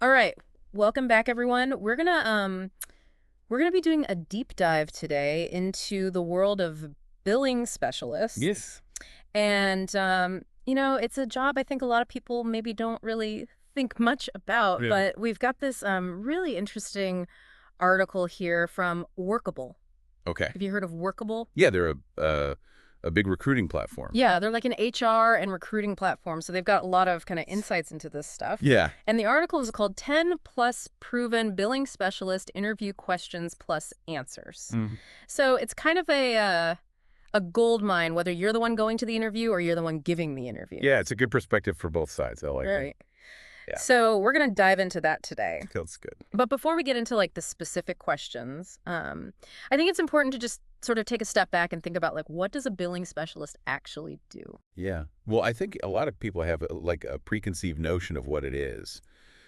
All right. Welcome back, everyone. We're gonna be doing a deep dive today into the world of billing specialists. Yes. And it's a job I think a lot of people maybe don't really think much about, Yeah. but we've got this really interesting article here from Workable. Okay. Have you heard of Workable? Yeah, they're a big recruiting platform. Yeah, they're like an HR and recruiting platform, so they've got a lot of kind of insights into this stuff. Yeah. And the article is called 10 plus proven billing specialist interview questions plus answers. Mhm. So it's kind of a gold mine, whether you're the one going to the interview or you're the one giving the interview. Yeah, it's a good perspective for both sides. I like it. Right. Yeah, So we're going to dive into that today. feels good. But before we get into like the specific questions, I think it's important to just sort of take a step back and think about like what does a billing specialist actually do? Yeah. Well, I think a lot of people have like a preconceived notion of what it is.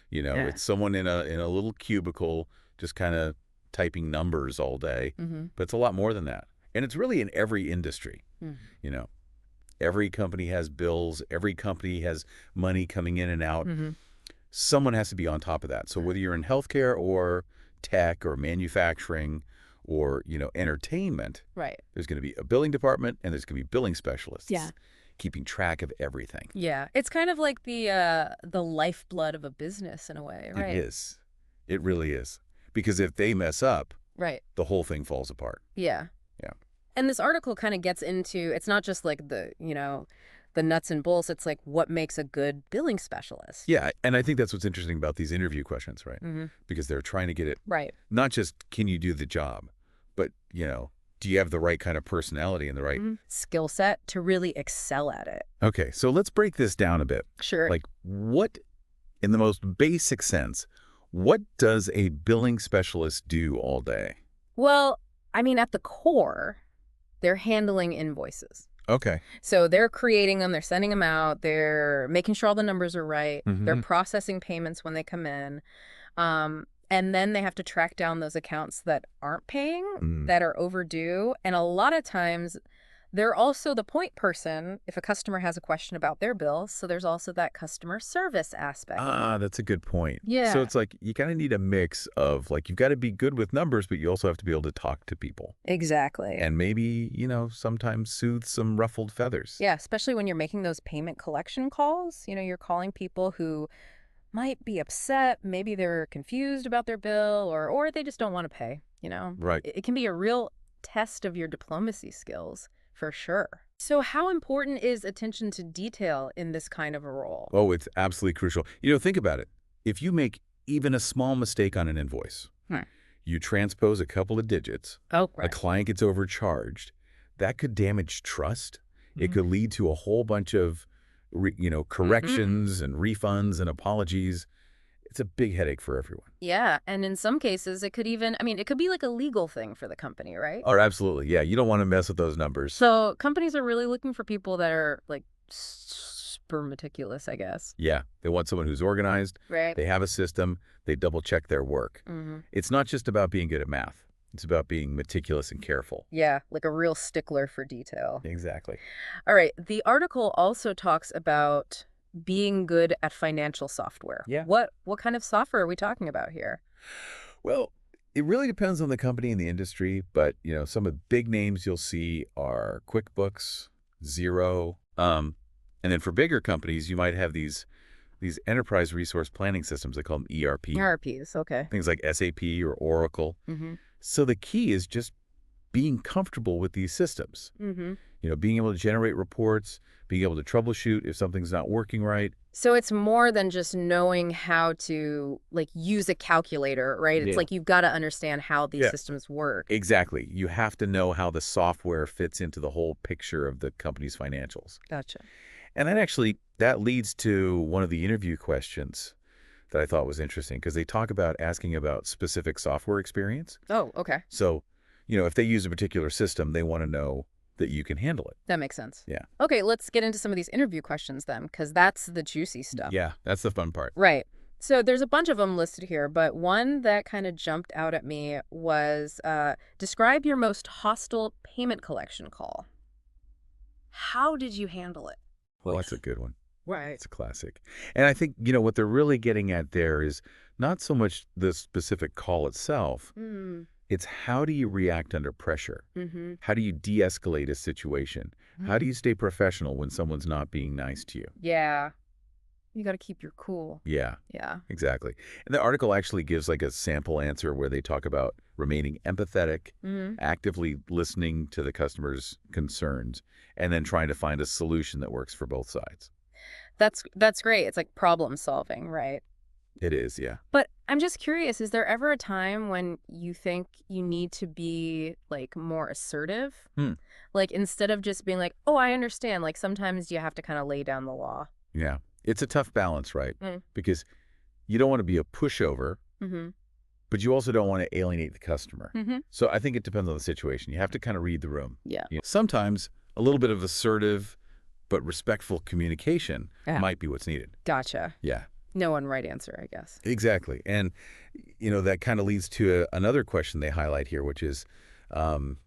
Yeah. It's someone in a little cubicle just kind of typing numbers all day, Mm-hmm. but it's a lot more than that. And it's really in every industry. You know, every company has bills, every company has money coming in and out. Mm-hmm. Someone has to be on top of that. So whether you're in healthcare or tech or manufacturing or, entertainment, Right. there's going to be a billing department and there's going to be billing Yeah. specialists keeping track of everything. Yeah. It's kind of like the lifeblood of a business in a way, It right? is. It really is. Because if they mess up, Right. the whole thing falls apart. Yeah. Yeah. And this article kind of gets into it's not just like the nuts and bolts, it's like what makes a good billing specialist. Yeah. And I think that's what's interesting about these interview questions, right? Mm-hmm. Because they're trying to get it Right. not just can you do the job, but, do you have the right kind of personality and the right. Mm-hmm. Skill set to really excel at it. Okay. So let's break this down a bit. Sure. Like, what, in the most basic sense, what does a billing specialist do all day? Well, I mean, at the core, they're handling invoices. Okay. So they're creating them, they're sending them out, they're making sure all the numbers are right, they're Hmm. processing payments when they come in. And then they have to track down those accounts that aren't paying, Mm. that are overdue. And a lot of times, they're also the point person if a customer has a question about their bill. So there's also that customer service aspect. Ah, that's a good point. So Yeah, it's like you kind of need a mix of like you've got to be good with numbers, but you also have to be able to talk to people exactly. and maybe, sometimes soothe some ruffled feathers. Yeah, especially when you're making those payment collection calls. You're calling people who might be upset, maybe they're confused about their bill or they just don't want to pay. Right. It can be a real test of your diplomacy skills, for sure. So how important is attention to detail in this kind of a role? Oh, it's absolutely crucial. Think about it. If you make even a small mistake on an invoice, Hmm. you transpose a couple of digits, Oh, a right. client gets overcharged, that could damage trust. It Mhm. could lead to a whole bunch of, Mhm. corrections and refunds and apologies. It's a big headache for everyone. Yeah, and in some cases it could even, I mean, it could be like a legal thing for the company, right? Oh, absolutely. Yeah, you don't want to mess with those numbers. So companies are really looking for people that are like super meticulous, I guess. Yeah, they want someone who's organized. Right. They have a system. They double check their work. Hmm. It's not just about being good at math. It's about being meticulous and careful. Yeah, like a real stickler for detail. Exactly. All right. The article also talks about being good at financial software. Yeah. What kind of software are we talking about here? Well, it really depends on the company and the industry, but some of the big names you'll see are QuickBooks, Xero, and then for bigger companies, you might have these enterprise resource planning systems. They call them ERP, RPs. Okay. things like SAP or Oracle. Mm-hmm. So the key is just being comfortable with these systems. Mm-hmm. Being able to generate reports, being able to troubleshoot if something's not working right. So it's more than just knowing how to like use a calculator, right? It's Yeah. like you've got to understand how these Yeah. systems work. Exactly. You have to know how the software fits into the whole picture of the company's financials. Gotcha. And that leads to one of the interview questions that I thought was interesting because they talk about asking about specific software experience. Oh, okay. So, if they use a particular system, they want to know that you can handle it. That makes sense. Yeah. Okay, let's get into some of these interview questions then, because that's the juicy stuff. Yeah, that's the fun part. Right. So there's a bunch of them listed here, but one that kind of jumped out at me was describe your most hostile payment collection call. How did you handle it? Well, that's a good one. Right. It's a classic. And I think, what they're really getting at there is not so much the specific call itself. Mm. It's how do you react under pressure? Mm-hmm. How do you de-escalate a situation? How do you stay professional when someone's not being nice to you? Yeah. You got to keep your cool. Yeah, Yeah. exactly. And the article actually gives like a sample answer where they talk about remaining empathetic, Mm-hmm. actively listening to the customer's concerns, and then trying to find a solution that works for both sides. That's great. It's like problem solving, right? It is, yeah. But I'm just curious, is there ever a time when you think you need to be like more assertive? Hmm. Like instead of just being like, "Oh, I understand." Like sometimes you have to kind of lay down the law. Yeah. It's a tough balance, right? Mm. Because you don't want to be a pushover, Mm-hmm. but you also don't want to alienate the customer. Mm-hmm. So I think it depends on the situation. You have to kind of read the room. Yeah. Sometimes a little bit of assertive but respectful communication Yeah. might be what's needed. Gotcha. Yeah, No one right answer, I guess. exactly. And, that kind of leads to another question they highlight here, which is um,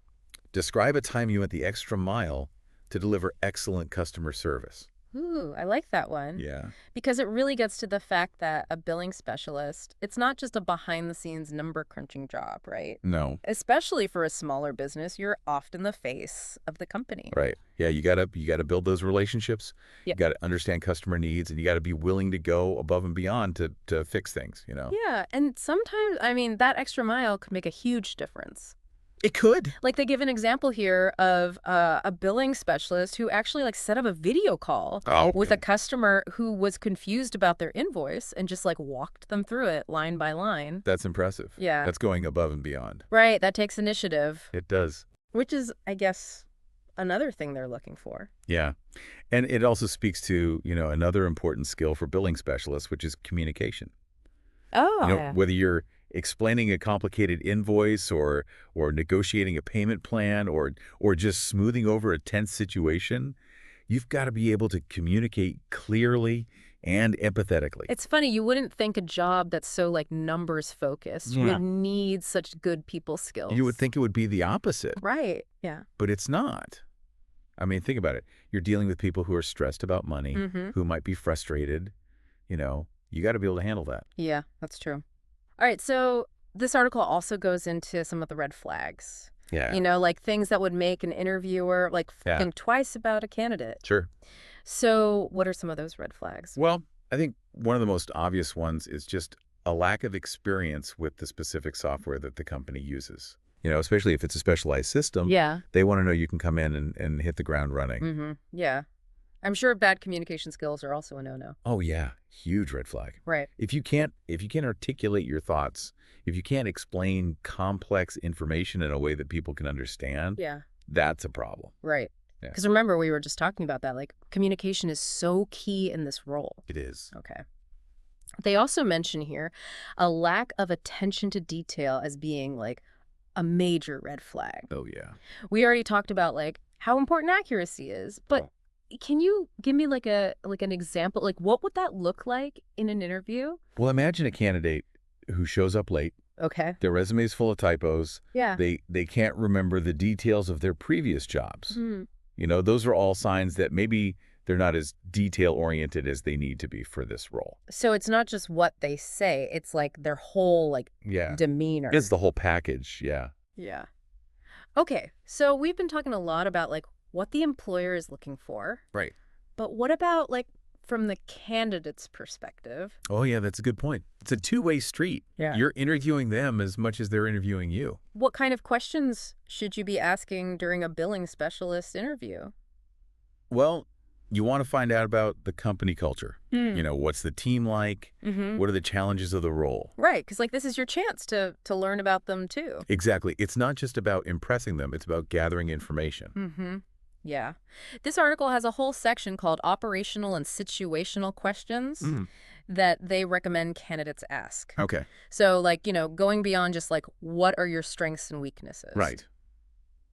describe a time you went the extra mile to deliver excellent customer service. Ooh, I like that one. Yeah. Because it really gets to the fact that a billing specialist, it's not just a behind-the-scenes number crunching job, right? No. Especially for a smaller business, you're often the face of the company. Right. Yeah, you gotta build those relationships. Yeah. You gotta understand customer needs, and you gotta be willing to go above and beyond to fix things. Yeah, and sometimes, I mean, that extra mile could make a huge difference. It could. Like they give an example here of a billing specialist who actually like set up a video call Oh, with a customer who was confused about their invoice and just like walked them through it line by line. that's impressive. Yeah. That's going above and beyond. Right, that takes initiative, It does. which is, I guess, another thing they're looking for. Yeah. And it also speaks to, another important skill for billing specialists, which is communication. Oh, yeah. Whether you're explaining a complicated invoice or negotiating a payment plan or just smoothing over a tense situation, you've got to be able to communicate clearly and empathetically. It's funny, you wouldn't think a job that's so like numbers focused Yeah. would need such good people skills. You would think it would be the opposite, Right, yeah. but it's not. I mean, think about it. You're dealing with people who are stressed about money, Mm-hmm. who might be frustrated. You got to be able to handle that. Yeah, that's true. All right, so this article also goes into some of the red flags. Yeah. Like things that would make an interviewer like Yeah. think twice about a candidate. Sure. So what are some of those red flags? Well, I think one of the most obvious ones is just a lack of experience with the specific software that the company uses. Especially if it's a specialized system, Yeah. they want to know you can come in and hit the ground running. Mm-hmm. Yeah. I'm sure bad communication skills are also a no-no. Oh, yeah. Huge red flag. Right. If you can't articulate your thoughts, if you can't explain complex information in a way that people can understand, Yeah. that's a problem. Right. Yeah. Because remember, we were just talking about that. Like communication is so key in this role. It is. Okay. They also mention here a lack of attention to detail as being like a major red flag. Oh, yeah. We already talked about like how important accuracy is, but can you give me like an example? Like what would that look like in an interview? Well, imagine a candidate who shows up late. Okay. Their resume is full of typos. Yeah. They can't remember the details of their previous jobs. Hmm. Those are all signs that maybe they're not as detail-oriented as they need to be for this role. So it's not just what they say, it's like their whole like Yeah. demeanor. It's the whole package, yeah. Yeah. Okay. So we've been talking a lot about like what the employer is looking for. Right. But what about like from the candidate's perspective? Oh, yeah, that's a good point. It's a two-way street. Yeah. You're interviewing them as much as they're interviewing you. What kind of questions should you be asking during a billing specialist interview? Well, you want to find out about the company culture. What's the team like? Mm-hmm. What are the challenges of the role? Right, because like this is your chance to learn about them too. Exactly. It's not just about impressing them. It's about gathering information. Mm-hmm. Yeah. This article has a whole section called operational and situational questions that they recommend candidates ask. Okay. So like, going beyond just like what are your strengths and weaknesses? Right.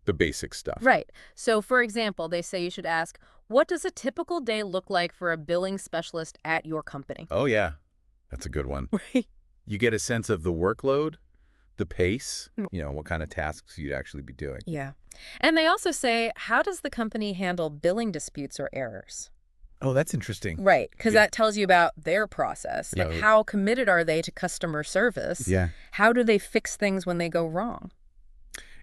The basic stuff. Right. So for example, they say you should ask, what does a typical day look like for a billing specialist at your company? Oh, yeah. That's a good one. Right. You get a sense of the workload, the pace, what kind of tasks you'd actually be doing. Yeah. And they also say, how does the company handle billing disputes or errors? Oh, that's interesting. Right, because Yeah. that tells you about their process. Like, Yeah. how committed are they to customer service? Yeah. How do they fix things when they go wrong?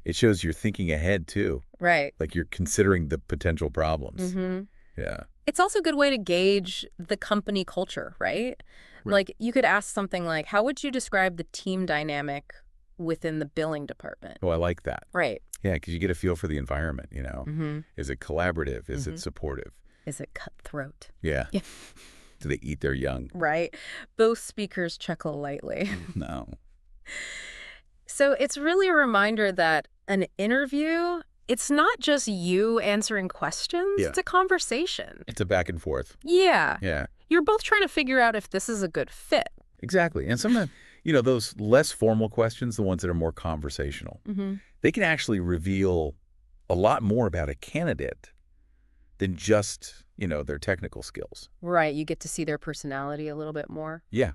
It shows you're thinking ahead, too. Right. Like you're considering the potential problems. Mm-hmm. Yeah. It's also a good way to gauge the company culture, right? Right. Like, you could ask something like, how would you describe the team dynamic within the billing department? Oh, I like that. Right. Yeah, because you get a feel for the environment, you know. Mm-hmm. Is it collaborative? Is Mm-hmm. it supportive? Is it cutthroat? Yeah. Yeah. Do they eat their young? Right. Both speakers chuckle lightly. No. So it's really a reminder that an interview, it's not just you answering questions, Yeah. it's a conversation. It's a back and forth. Yeah. Yeah, You're both trying to figure out if this is a good fit. exactly. And sometimes, those less formal questions, the ones that are more conversational, Mm-hmm. they can actually reveal a lot more about a candidate than just, their technical skills. Right. You get to see their personality a little bit more. Yeah.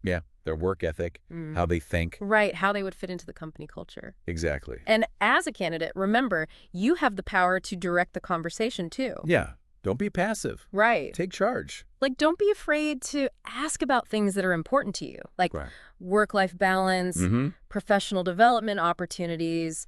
Yeah. Their work ethic, Mm. how they think. Right. How they would fit into the company culture. Exactly. And as a candidate, remember, you have the power to direct the conversation too. Yeah. Don't be passive. Right. Take charge. Like, don't be afraid to ask about things that are important to you, like Right. work-life balance, Mm-hmm. professional development opportunities.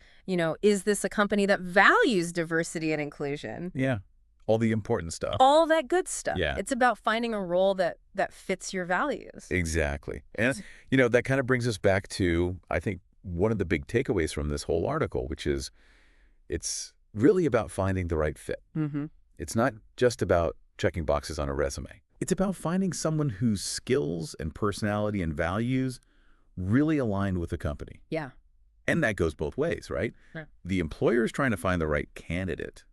Is this a company that values diversity and inclusion? Yeah. All the important stuff. All that good stuff. Yeah. It's about finding a role that fits your values. Exactly. And, that kind of brings us back to, I think, one of the big takeaways from this whole article, which is it's really about finding the right fit. Mm-hmm. It's not just about checking boxes on a resume. It's about finding someone whose skills and personality and values really align with the company. Yeah. And that goes both ways, right? Yeah. The employer is trying to find the right candidate,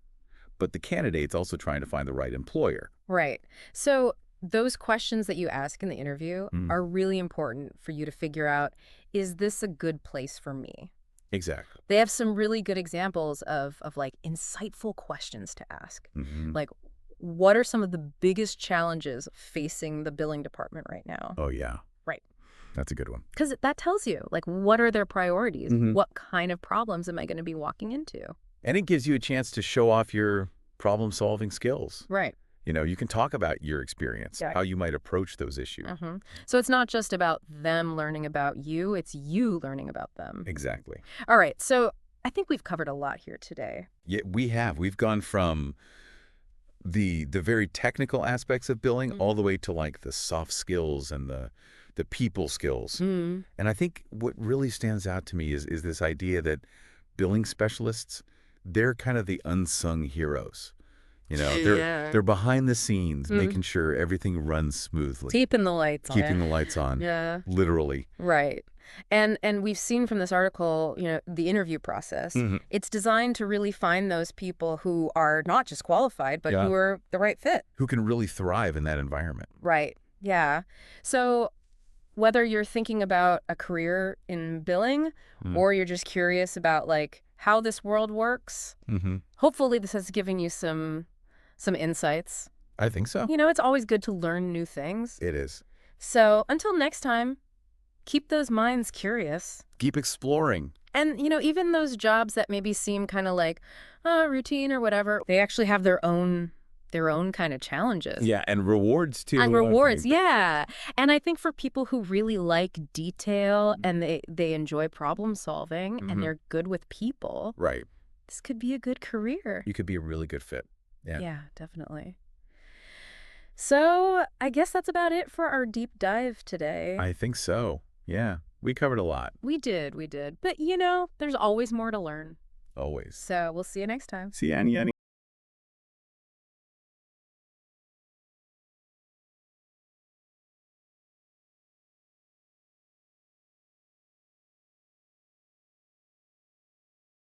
but the candidate's also trying to find the right employer. Right. So those questions that you ask in the interview Mm. are really important for you to figure out, is this a good place for me? Exactly. They have some really good examples of like insightful questions to ask. Mm-hmm. Like, what are some of the biggest challenges facing the billing department right now? Oh, yeah. Right. That's a good one. Because that tells you, like, what are their priorities? Mhm. What kind of problems am I going to be walking into? And it gives you a chance to show off your problem-solving skills. Right. You can talk about your experience, Yeah. how you might approach those issues. Mm-hmm. So it's not just about them learning about you, it's you learning about them. Exactly. All right. So I think we've covered a lot here today. Yeah, we have. We've gone from the very technical aspects of billing all the way to like the soft skills and the people skills. Mm. And I think what really stands out to me is this idea that billing specialists, they're kind of the unsung heroes. Yeah. They're behind the scenes, Mhm. making sure everything runs smoothly, Keeping the lights on. keeping the lights on, Yeah. literally. Right. And we've seen from this article, the interview process. Mhm. It's designed to really find those people who are not just qualified, but Yeah. who are the right fit. Who can really thrive in that environment. Right. Yeah. So whether you're thinking about a career in billing Mm. or you're just curious about like how this world works, Mm-hmm. hopefully this has given you some insights. I think so. It's always good to learn new things. It is. So until next time, keep those minds curious. Keep exploring. And, even those jobs that maybe seem kind of like routine or whatever, they actually have their own kind of challenges. Yeah, and rewards too. And I rewards, think. yeah. And I think for people who really like detail and they enjoy problem solving Mhm. and they're good with people, Right. this could be a good career. You could be a really good fit. Yeah. Yeah, definitely. So I guess that's about it for our deep dive today. I think so. Yeah. We covered a lot. We did. But there's always more to learn. Always. So we'll see you next time. See you, Annie.